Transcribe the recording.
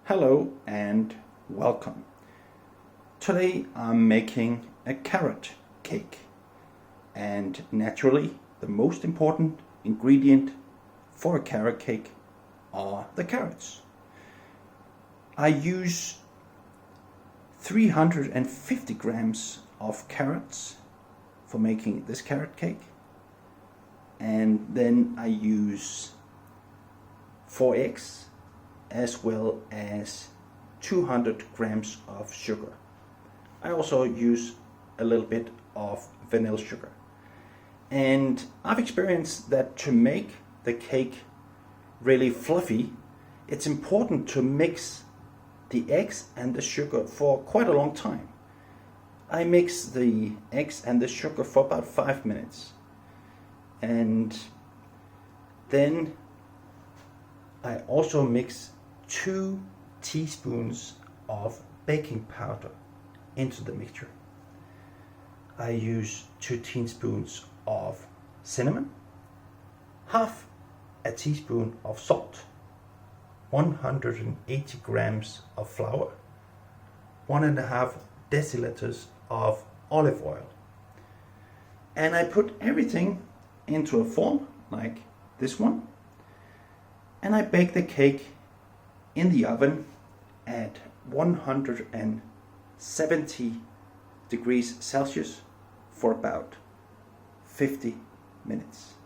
Hello and welcome. Today I'm making a carrot cake, and naturally the most important ingredient for a carrot cake are the carrots. I use 350 grams of carrots for making this carrot cake, and then I use 4 eggs as well as 200 grams of sugar. I also use a little bit of vanilla sugar. And I've experienced that to make the cake really fluffy, it's important to mix the eggs and the sugar for quite a long time. I mix the eggs and the sugar for about 5 minutes. And then I also mix 2 teaspoons of baking powder into the mixture. I use 2 teaspoons of cinnamon, half a teaspoon of salt, 180 grams of flour, 1.5 deciliters of olive oil. And I put everything into a form like this one, and I bake the cake in the oven at 170 degrees Celsius for about 50 minutes.